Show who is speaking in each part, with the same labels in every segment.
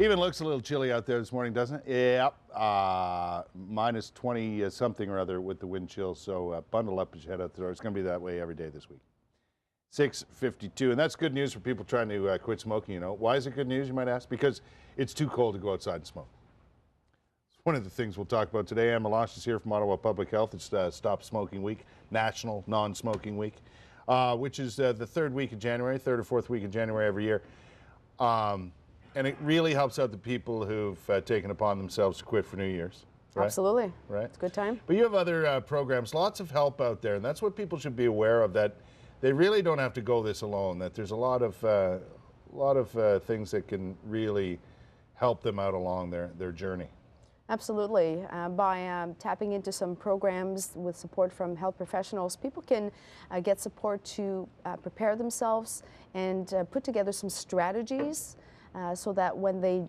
Speaker 1: Even looks a little chilly out there this morning, doesn't it? Yep. Minus 20 something or other with the wind chill. So bundle up as you head out the door. It's going to be that way every day this week. 6:52, and that's good news for people trying to quit smoking. You know, why is it good news? You might ask. Because it's too cold to go outside and smoke. It's one of the things we'll talk about today. Meloche is here from Ottawa Public Health. It's Stop Smoking Week, National Non-Smoking Week, which is the third week of January, third or fourth week of January every year. And it really helps out the people who've taken upon themselves to quit for New Year's. Right?
Speaker 2: Absolutely.
Speaker 1: Right.
Speaker 2: It's a good time.
Speaker 1: But you have other programs, lots of help out there, and that's what people should be aware of, that they really don't have to go this alone, that there's a lot of things that can really help them out along their journey.
Speaker 2: Absolutely. By tapping into some programs with support from health professionals, people can get support to prepare themselves and put together some strategies so that when they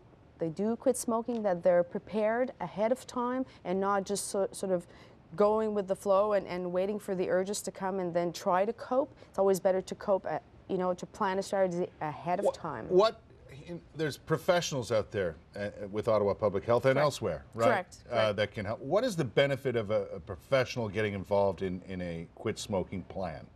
Speaker 2: do quit smoking, that they're prepared ahead of time and not just sort of going with the flow and waiting for the urges to come and then try to cope. It's always better to cope, to plan a strategy ahead of time.
Speaker 1: There's professionals out there with Ottawa Public Health and elsewhere, right?
Speaker 2: Correct.
Speaker 1: That can help. What is the benefit of a professional getting involved in a quit smoking plan?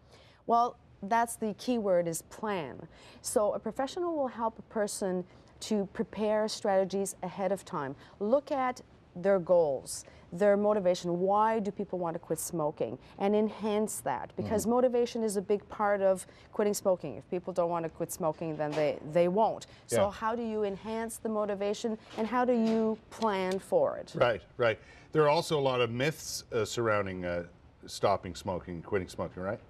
Speaker 2: Well, that's the key word, is plan. So a professional will help a person to prepare strategies ahead of time. Look at their goals, their motivation. Why do people want to quit smoking? And enhance that, because motivation is a big part of quitting smoking. If people don't want to quit smoking, then they won't. So
Speaker 1: Yeah.
Speaker 2: how do you enhance the motivation, and how do you plan for it?
Speaker 1: Right, right. There are also a lot of myths surrounding stopping smoking, quitting smoking, right?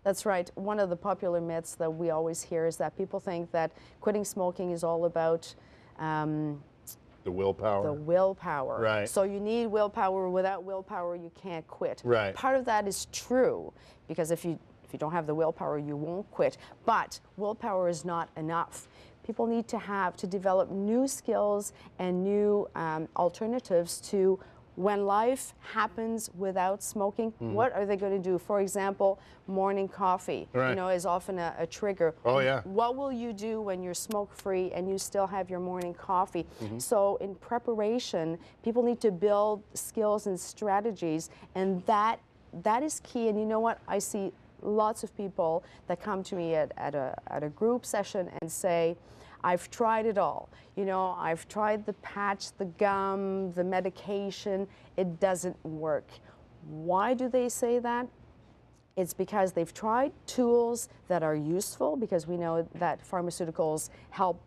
Speaker 2: That's right. One of the popular myths that we always hear is that people think that quitting smoking is all about
Speaker 1: the willpower.
Speaker 2: The willpower.
Speaker 1: Right.
Speaker 2: So you need willpower. Without willpower, you can't quit.
Speaker 1: Right.
Speaker 2: Part of that is true, because if you don't have the willpower, you won't quit. But willpower is not enough. People need to develop new skills and new alternatives to when life happens without smoking. What are they going to do? For example, morning coffee,
Speaker 1: Right.
Speaker 2: Is often a trigger.
Speaker 1: Oh, yeah.
Speaker 2: What will you do when you're smoke-free and you still have your morning coffee? So in preparation, people need to build skills and strategies, and that is key. And you know what? I see lots of people that come to me at a group session and say, I've tried it all. I've tried the patch, the gum, the medication. It doesn't work. Why do they say that? It's because they've tried tools that are useful, because we know that pharmaceuticals help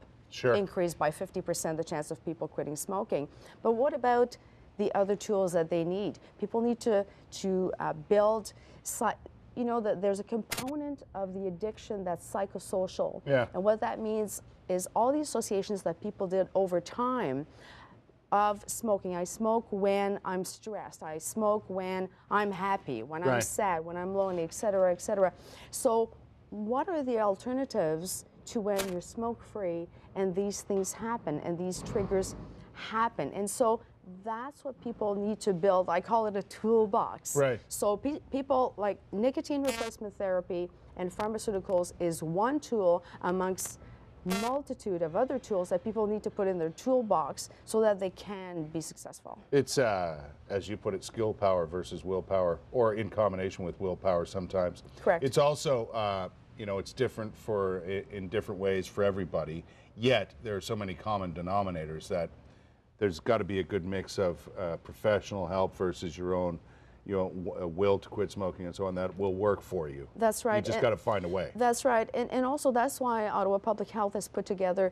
Speaker 2: increase by 50% the chance of people quitting smoking. But what about the other tools that they need? People need to build, that there's a component of the addiction that's psychosocial.
Speaker 1: Yeah.
Speaker 2: And what that means is all the associations that people did over time of smoking. I smoke when I'm stressed. I smoke when I'm happy, when I'm sad, when I'm lonely, et cetera, et cetera. So what are the alternatives to when you're smoke-free and these things happen and these triggers happen? And so that's what people need to build. I call it a toolbox.
Speaker 1: Right.
Speaker 2: So people, like nicotine replacement therapy and pharmaceuticals is one tool amongst multitude of other tools that people need to put in their toolbox so that they can be successful.
Speaker 1: It's, as you put it, skill power versus willpower, or in combination with willpower sometimes.
Speaker 2: Correct.
Speaker 1: It's also, it's different in different ways for everybody, yet there are so many common denominators that there's got to be a good mix of professional help versus your own a will to quit smoking and so on, that will work for you.
Speaker 2: That's right.
Speaker 1: You just got to find a way.
Speaker 2: That's right. And also that's why Ottawa Public Health has put together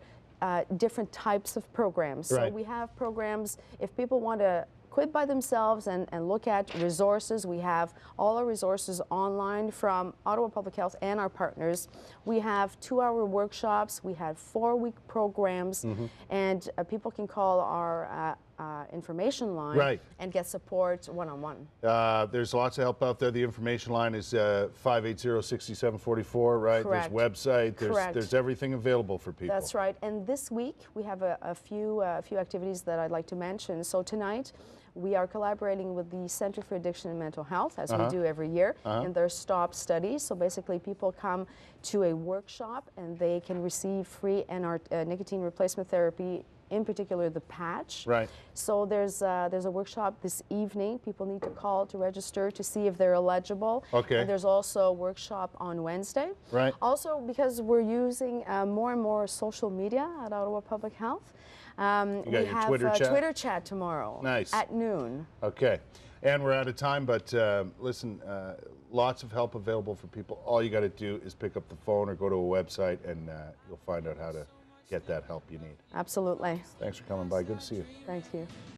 Speaker 2: different types of programs. So we have programs, if people want to quit by themselves and look at resources. We have all our resources online from Ottawa Public Health and our partners. We have 2-hour workshops. We have 4-week programs, and people can call our information line and get support one-on-one.
Speaker 1: There's lots of help out there. The information line is 580-6744, right?
Speaker 2: Correct.
Speaker 1: There's website.
Speaker 2: Correct.
Speaker 1: There's everything available for people.
Speaker 2: That's right. And this week we have a few activities that I'd like to mention. So tonight We are collaborating with the Center for Addiction and Mental Health, as we do every year, in their STOP studies. So basically, people come to a workshop and they can receive free nicotine replacement therapy, in particular the patch.
Speaker 1: Right.
Speaker 2: So there's a workshop this evening. People need to call to register to see if they're eligible.
Speaker 1: Okay.
Speaker 2: And there's also a workshop on Wednesday.
Speaker 1: Right.
Speaker 2: Also, because we're using more and more social media at Ottawa Public Health, we have Twitter chat tomorrow.
Speaker 1: Nice.
Speaker 2: At noon.
Speaker 1: Okay. And we're out of time, but listen, lots of help available for people. All you got to do is pick up the phone or go to a website, and you'll find out how to get that help you need.
Speaker 2: Absolutely.
Speaker 1: Thanks for coming by. Good to see you.
Speaker 2: Thank you.